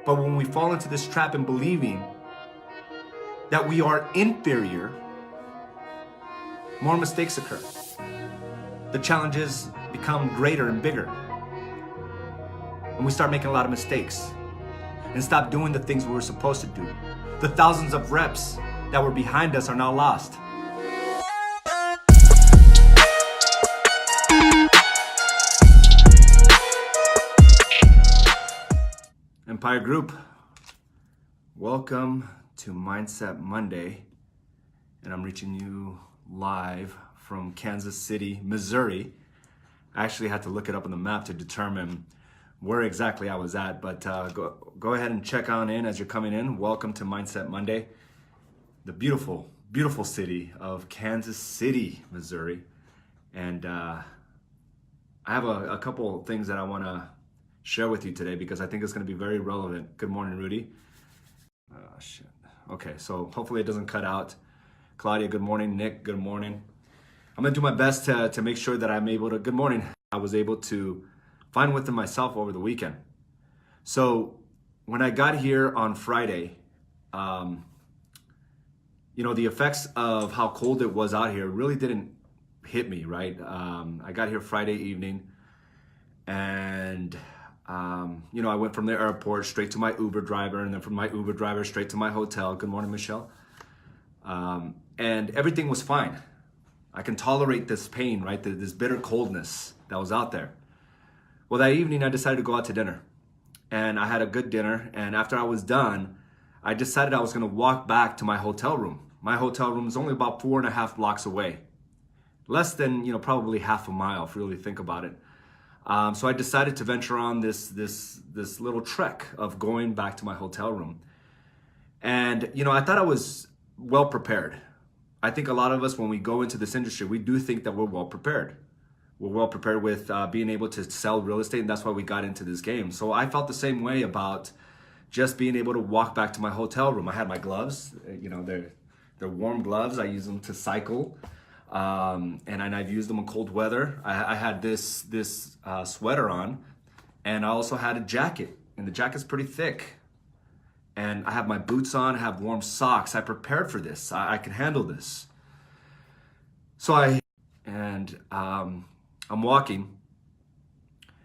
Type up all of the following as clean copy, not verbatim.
But when we fall into this trap in believing that we are inferior, more mistakes occur. The challenges become greater and bigger. And we start making a lot of mistakes and stop doing the things we were supposed to do. The thousands of reps that were behind us are now lost. Empire Group, welcome to Mindset Monday, and I'm reaching you live from Kansas City, Missouri. I actually had to look it up on the map to determine where exactly I was at, but go ahead and check on in as you're coming in. Welcome to Mindset Monday, the beautiful, beautiful city of Kansas City, Missouri. And I have a couple things that I want to share with you today because I think it's going to be very relevant. Good morning, Rudy. Oh, shit. Okay, so hopefully it doesn't cut out. Claudia, good morning. Nick, good morning. I'm going to do my best to make sure that I'm able to, good morning. I was able to find within myself over the weekend. So when I got here on Friday, the effects of how cold it was out here really didn't hit me, right? I got here Friday evening and I went from the airport straight to my Uber driver, and then from my Uber driver straight to my hotel. Good morning, Michelle. And everything was fine. I can tolerate this pain, right? This bitter coldness that was out there. Well, that evening I decided to go out to dinner, and I had a good dinner. And after I was done, I decided I was going to walk back to my hotel room. My hotel room is only about 4.5 blocks away, less than probably half a mile if you really think about it. So I decided to venture on this little trek of going back to my hotel room. And, I thought I was well prepared. I think a lot of us, when we go into this industry, we do think that we're well prepared. We're well prepared with being able to sell real estate, and that's why we got into this game. So I felt the same way about just being able to walk back to my hotel room. I had my gloves, they're warm gloves. I use them to cycle. And I've used them in cold weather. I had this sweater on, and I also had a jacket, and the jacket's pretty thick. And I have my boots on, I have warm socks. I prepared for this. I can handle this. So I'm walking,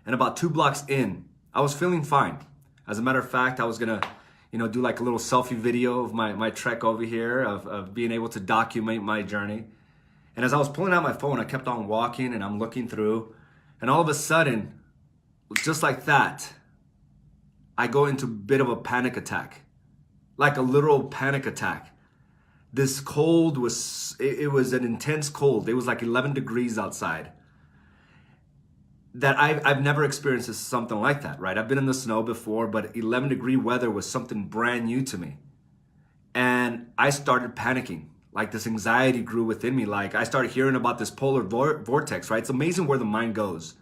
and about 2 blocks in, I was feeling fine. As a matter of fact, I was gonna do like a little selfie video of my trek over here, of being able to document my journey. And as I was pulling out my phone, I kept on walking and I'm looking through, and all of a sudden, just like that, I go into a bit of a panic attack, like a literal panic attack. This cold it was an intense cold. It was like 11 degrees outside. That I've never experienced something like that, right? I've been in the snow before, but 11-degree weather was something brand new to me. And I started panicking. Like this anxiety grew within me. Like I started hearing about this polar vortex, right? It's amazing where the mind goes.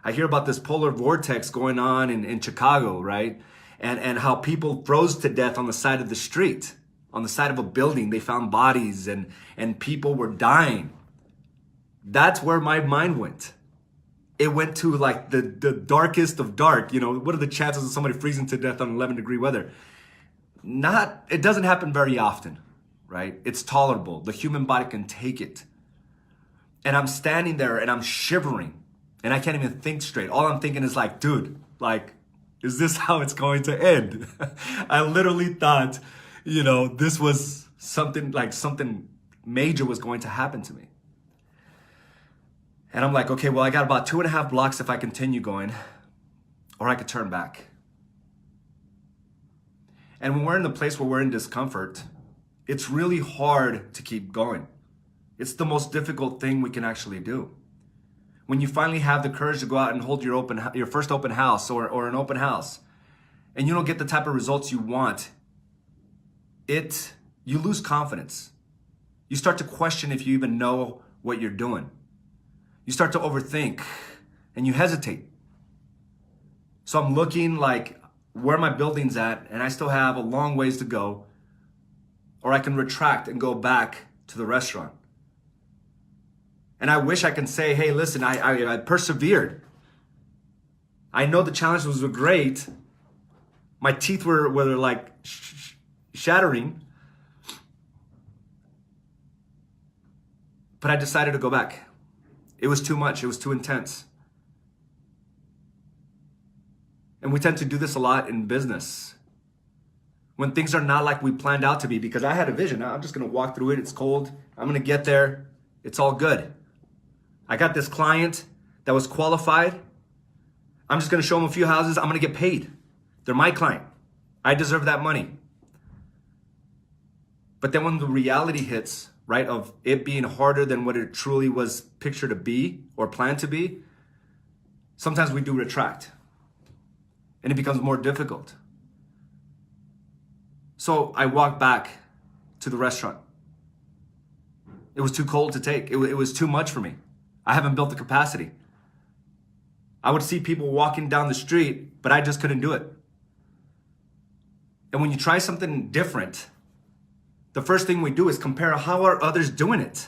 I hear about this polar vortex going on in Chicago, right? And how people froze to death on the side of the street, on the side of a building. They found bodies and people were dying. That's where my mind went. It went to like the darkest of dark. What are the chances of somebody freezing to death on 11-degree weather? It doesn't happen very often. Right? It's tolerable. The human body can take it. And I'm standing there and I'm shivering and I can't even think straight. All I'm thinking is like, dude, like, is this how it's going to end? I literally thought, this was something major was going to happen to me. And I'm like, okay, well, I got about 2.5 blocks if I continue going, or I could turn back. And when we're in the place where we're in discomfort, it's really hard to keep going. It's the most difficult thing we can actually do. When you finally have the courage to go out and hold your first open house or an open house, and you don't get the type of results you want, you lose confidence. You start to question if you even know what you're doing. You start to overthink and you hesitate. So I'm looking like where my building's at, and I still have a long ways to go. Or I can retract and go back to the restaurant. And I wish I can say, hey, listen, I persevered. I know the challenges were great. My teeth were like shattering. But I decided to go back. It was too much. It was too intense. And we tend to do this a lot in business. When things are not like we planned out to be, because I had a vision. I'm just going to walk through it. It's cold. I'm going to get there. It's all good. I got this client that was qualified. I'm just going to show them a few houses. I'm going to get paid. They're my client. I deserve that money. But then when the reality hits, right, of it being harder than what it truly was pictured to be or planned to be, sometimes we do retract. And it becomes more difficult. So I walked back to the restaurant. It was too cold to take. It was too much for me. I haven't built the capacity. I would see people walking down the street, but I just couldn't do it. And when you try something different, the first thing we do is compare how are others doing it.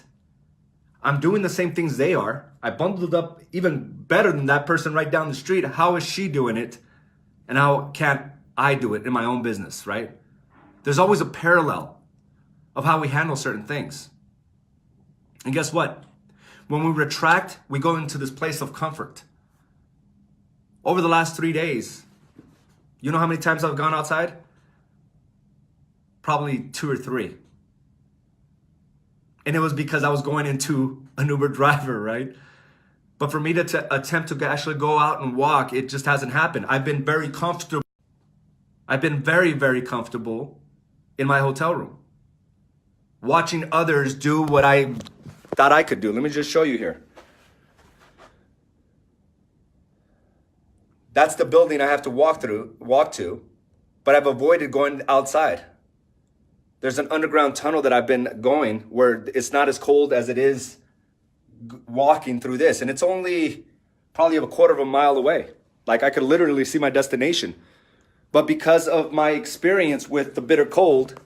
I'm doing the same things they are. I bundled up even better than that person right down the street. How is she doing it? And how can't I do it in my own business, right? There's always a parallel of how we handle certain things. And guess what? When we retract, we go into this place of comfort. Over the last 3 days, you know how many times I've gone outside? Probably 2 or 3. And it was because I was going into an Uber driver, right? But for me to attempt to actually go out and walk, it just hasn't happened. I've been very comfortable. I've been very, very comfortable in my hotel room, watching others do what I thought I could do. Let me just show you here. That's the building I have to walk to, but I've avoided going outside. There's an underground tunnel that I've been going where it's not as cold as it is walking through this. And it's only probably a quarter of a mile away. Like I could literally see my destination. But because of my experience with the bitter cold,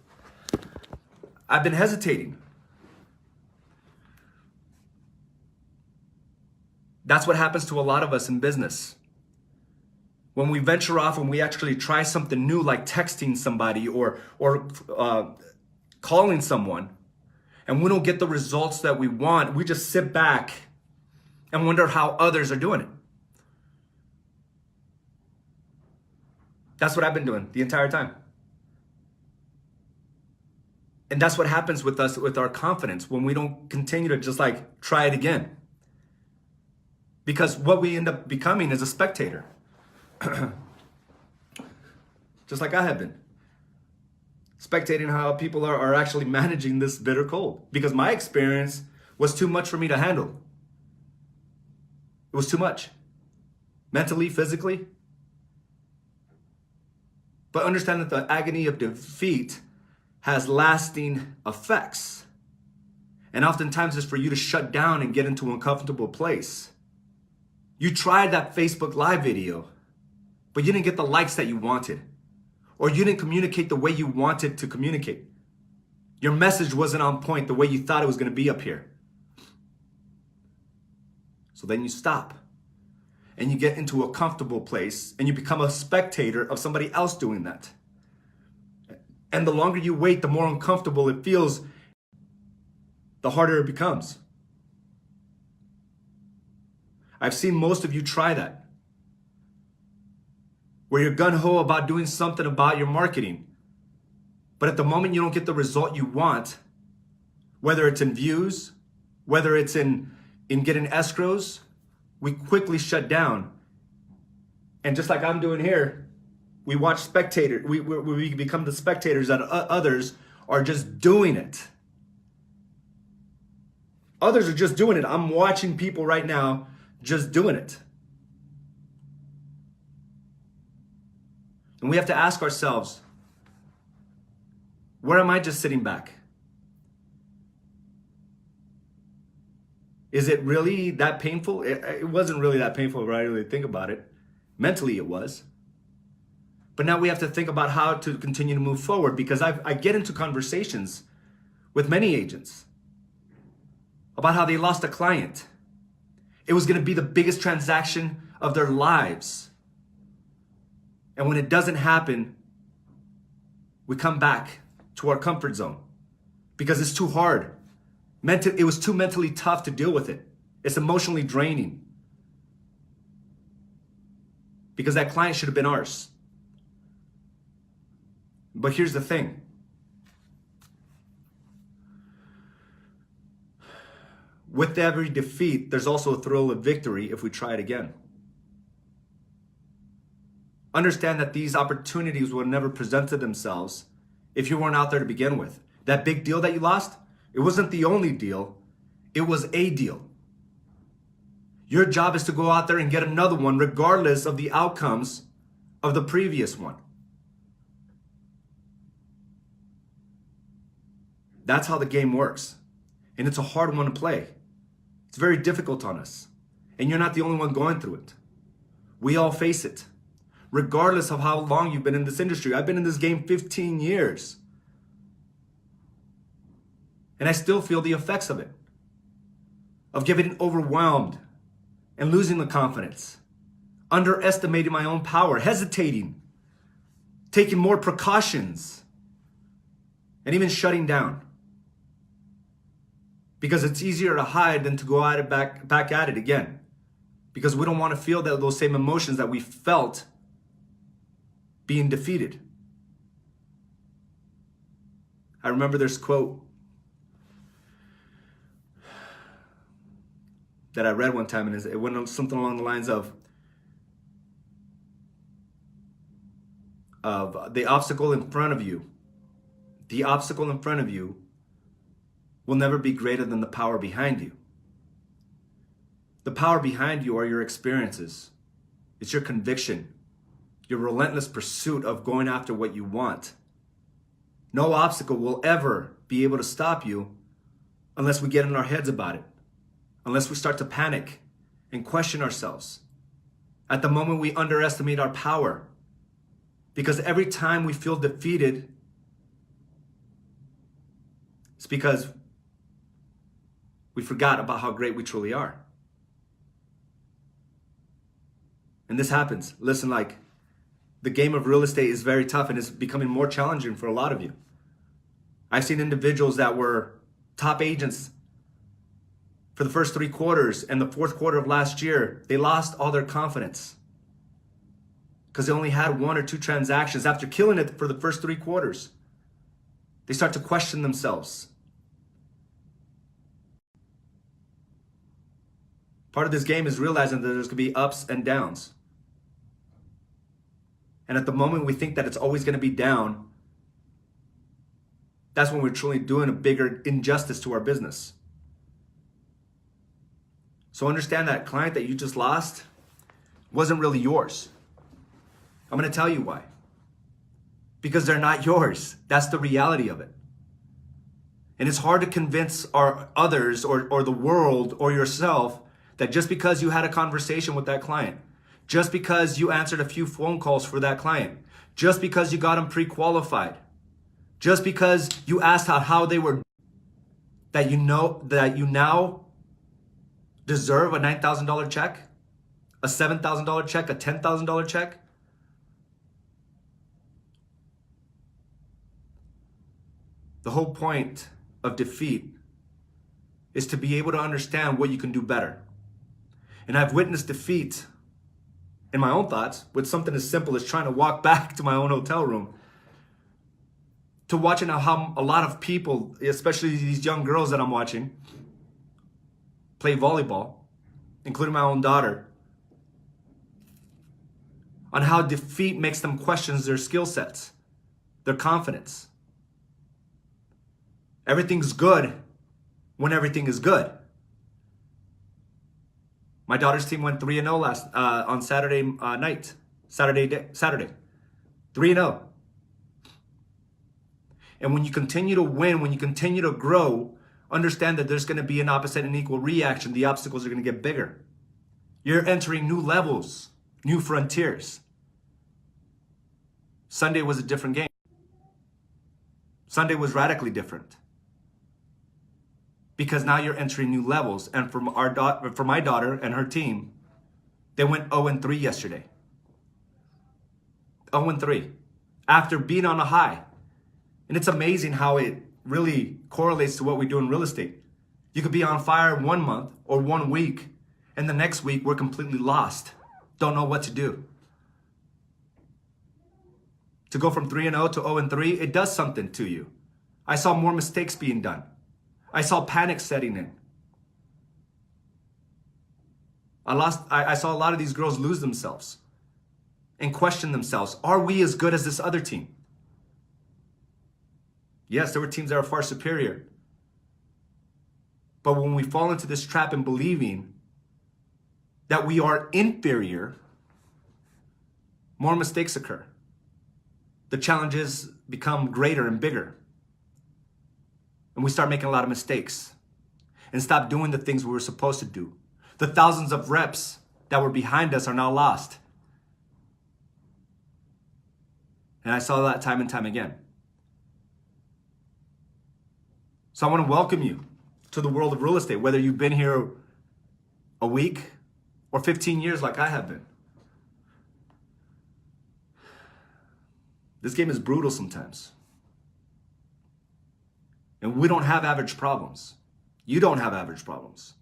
I've been hesitating. That's what happens to a lot of us in business. When we venture off and we actually try something new, like texting somebody or calling someone, and we don't get the results that we want, we just sit back and wonder how others are doing it. That's what I've been doing the entire time. And that's what happens with us, with our confidence, when we don't continue to just like try it again. Because what we end up becoming is a spectator. Just like I have been. Spectating how people are actually managing this bitter cold. Because my experience was too much for me to handle. It was too much. Mentally, physically. But understand that the agony of defeat has lasting effects. And oftentimes it's for you to shut down and get into an uncomfortable place. You tried that Facebook Live video, but you didn't get the likes that you wanted. Or you didn't communicate the way you wanted to communicate. Your message wasn't on point the way you thought it was going to be up here. So then you stop. And you get into a comfortable place and you become a spectator of somebody else doing that. And the longer you wait, the more uncomfortable it feels, the harder it becomes. I've seen most of you try that. Where you're gung-ho about doing something about your marketing. But at the moment you don't get the result you want, whether it's in views, whether it's in getting escrows, we quickly shut down. And just like I'm doing here, we watch spectators, we become the spectators that others are just doing it. Others are just doing it. I'm watching people right now just doing it. And we have to ask ourselves, where am I just sitting back? Is it really that painful? It wasn't really that painful if I really think about it. Mentally it was. But now we have to think about how to continue to move forward, because I get into conversations with many agents about how they lost a client. It was going to be the biggest transaction of their lives. And when it doesn't happen, we come back to our comfort zone because it's too hard. It was too mentally tough to deal with it. It's emotionally draining because that client should have been ours. But here's the thing. With every defeat, there's also a thrill of victory if we try it again. Understand that these opportunities would never presented themselves if you weren't out there to begin with. That big deal that you lost, it wasn't the only deal. It was a deal. Your job is to go out there and get another one regardless of the outcomes of the previous one. That's how the game works. And it's a hard one to play. It's very difficult on us. And you're not the only one going through it. We all face it. Regardless of how long you've been in this industry. I've been in this game 15 years. And I still feel the effects of it. Of getting overwhelmed and losing the confidence. Underestimating my own power. Hesitating. Taking more precautions. And even shutting down. Because it's easier to hide than to go at it back at it again. Because we don't want to feel those same emotions that we felt being defeated. I remember this quote that I read one time, and it went something along the lines of the obstacle in front of you. The obstacle in front of you will never be greater than the power behind you. The power behind you are your experiences. It's your conviction, your relentless pursuit of going after what you want. No obstacle will ever be able to stop you unless we get in our heads about it, unless we start to panic and question ourselves. At the moment we underestimate our power, because every time we feel defeated, it's because we forgot about how great we truly are. And this happens. Listen, the game of real estate is very tough and it's becoming more challenging for a lot of you. I've seen individuals that were top agents for the first 3 quarters, and the 4th quarter of last year, they lost all their confidence because they only had 1 or 2 transactions. After killing it for the first 3 quarters, they start to question themselves. Part of this game is realizing that there's going to be ups and downs. And at the moment we think that it's always going to be down, that's when we're truly doing a bigger injustice to our business. So understand that client that you just lost wasn't really yours. I'm going to tell you why. Because they're not yours. That's the reality of it. And it's hard to convince others or the world or yourself that just because you had a conversation with that client, just because you answered a few phone calls for that client, just because you got them pre-qualified, just because you asked how they were, that you now deserve a $9,000 check, a $7,000 check, a $10,000 check. The whole point of defeat is to be able to understand what you can do better. And I've witnessed defeat in my own thoughts with something as simple as trying to walk back to my own hotel room, to watching how a lot of people, especially these young girls that I'm watching, play volleyball, including my own daughter, on how defeat makes them question their skill sets, their confidence. Everything's good when everything is good. My daughter's team went 3-0 on Saturday night. Saturday. 3-0. And when you continue to win, when you continue to grow, understand that there's going to be an opposite and equal reaction. The obstacles are going to get bigger. You're entering new levels, new frontiers. Sunday was a different game. Sunday was radically different. Because now you're entering new levels. And for my daughter and her team, they went 0-3 yesterday. 0-3. After being on a high. And it's amazing how it really correlates to what we do in real estate. You could be on fire 1 month or 1 week, and the next week we're completely lost. Don't know what to do. To go from 3-0 to 0-3, it does something to you. I saw more mistakes being done. I saw panic setting in. I saw a lot of these girls lose themselves and question themselves. Are we as good as this other team? Yes, there were teams that are far superior. But when we fall into this trap in believing that we are inferior, more mistakes occur. The challenges become greater and bigger. And we start making a lot of mistakes and stop doing the things we were supposed to do. The thousands of reps that were behind us are now lost. And I saw that time and time again. So I want to welcome you to the world of real estate, whether you've been here a week or 15 years like I have been. This game is brutal sometimes. And we don't have average problems. You don't have average problems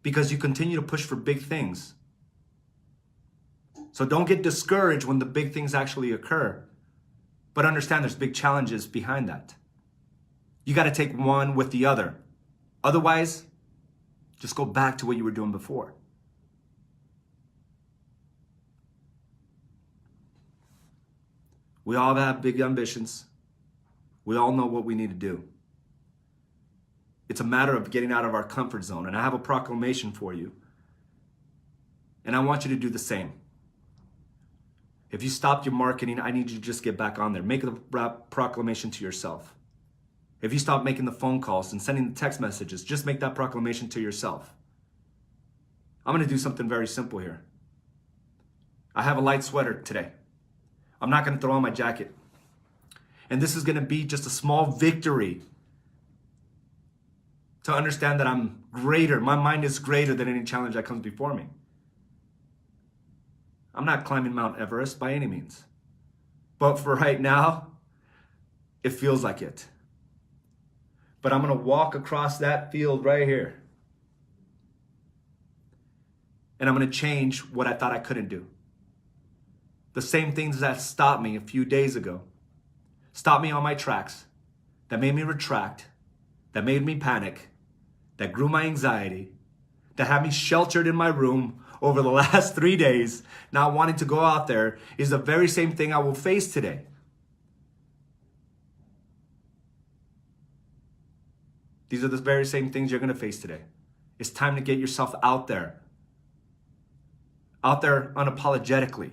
because you continue to push for big things. So don't get discouraged when the big things actually occur, but understand there's big challenges behind that. You got to take one with the other. Otherwise, just go back to what you were doing before. We all have big ambitions. We all know what we need to do. It's a matter of getting out of our comfort zone. And I have a proclamation for you. And I want you to do the same. If you stopped your marketing, I need you to just get back on there. Make the proclamation to yourself. If you stop making the phone calls and sending the text messages, just make that proclamation to yourself. I'm going to do something very simple here. I have a light sweater today. I'm not going to throw on my jacket. And this is going to be just a small victory to understand that I'm greater. My mind is greater than any challenge that comes before me. I'm not climbing Mount Everest by any means. But for right now, it feels like it. But I'm going to walk across that field right here. And I'm going to change what I thought I couldn't do. The same things that stopped me a few days ago, stopped me on my tracks, that made me retract, that made me panic, that grew my anxiety, that had me sheltered in my room over the last 3 days, not wanting to go out there, is the very same thing I will face today. These are the very same things you're going to face today. It's time to get yourself out there unapologetically.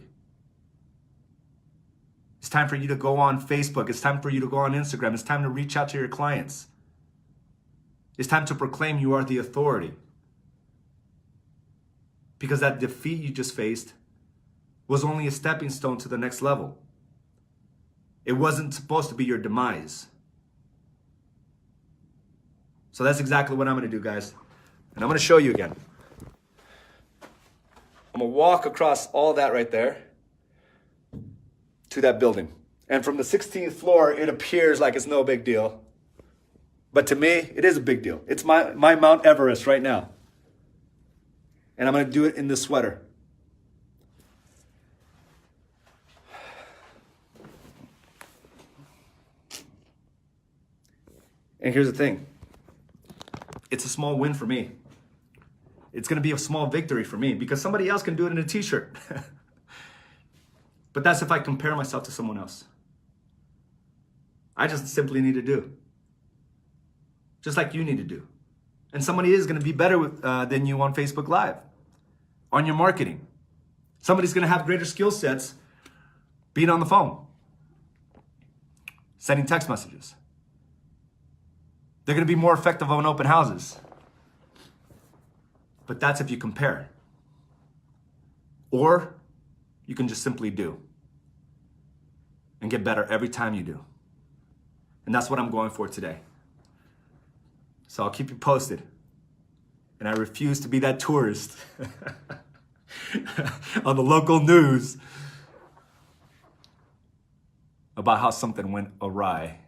It's time for you to go on Facebook. It's time for you to go on Instagram. It's time to reach out to your clients. It's time to proclaim you are the authority. Because that defeat you just faced was only a stepping stone to the next level. It wasn't supposed to be your demise. So that's exactly what I'm going to do, guys. And I'm going to show you again. I'm going to walk across all that right there to that building. And from the 16th floor, it appears like it's no big deal. But to me, it is a big deal. It's my Mount Everest right now. And I'm going to do it in this sweater. And here's the thing. It's a small win for me. It's going to be a small victory for me because somebody else can do it in a t-shirt. But that's if I compare myself to someone else. I just simply need to do. Just like you need to do. And somebody is going to be better than you on Facebook Live, on your marketing. Somebody's going to have greater skill sets being on the phone, sending text messages. They're going to be more effective on open houses. But that's if you compare. Or you can just simply do and get better every time you do. And that's what I'm going for today. So I'll keep you posted. And I refuse to be that tourist on the local news about how something went awry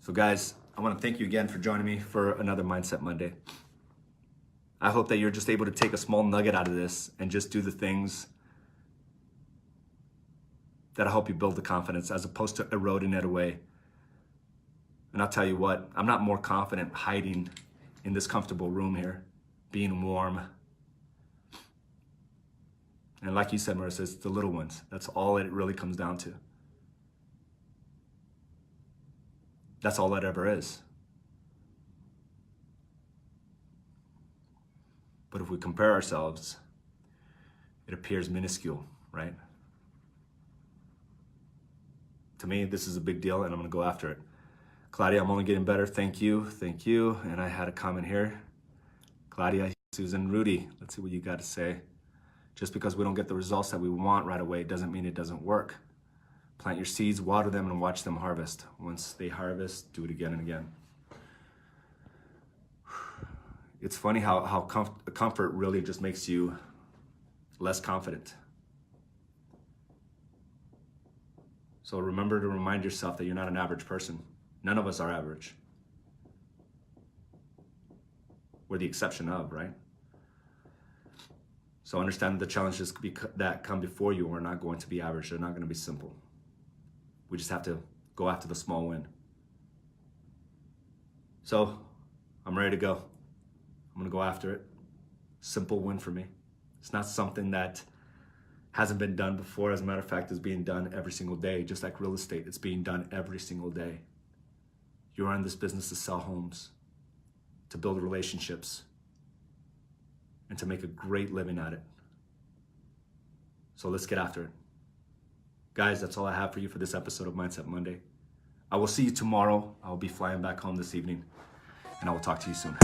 So guys, I want to thank you again for joining me for another Mindset Monday. I hope that you're just able to take a small nugget out of this and just do the things that'll help you build the confidence as opposed to eroding it away. And I'll tell you what, I'm not more confident hiding in this comfortable room here, being warm. And like you said, Marissa, it's the little ones. That's all it really comes down to. That's all that ever is. But if we compare ourselves, it appears minuscule, right? To me, this is a big deal and I'm gonna go after it. Claudia, I'm only getting better. Thank you. And I had a comment here. Claudia, Susan, Rudy, let's see what you got to say. Just because we don't get the results that we want right away doesn't mean it doesn't work. Plant your seeds, water them, and watch them harvest. Once they harvest, do it again and again. It's funny how comfort really just makes you less confident. So remember to remind yourself that you're not an average person. None of us are average. We're the exception of, right? So understand that the challenges that come before you are not going to be average. They're not going to be simple. We just have to go after the small win. So I'm ready to go. I'm going to go after it. Simple win for me. It's not something that hasn't been done before. As a matter of fact, it's being done every single day. Just like real estate, it's being done every single day. You're in this business to sell homes, to build relationships, and to make a great living at it. So let's get after it. Guys, that's all I have for you for this episode of Mindset Monday. I will see you tomorrow. I will be flying back home this evening, and I will talk to you soon.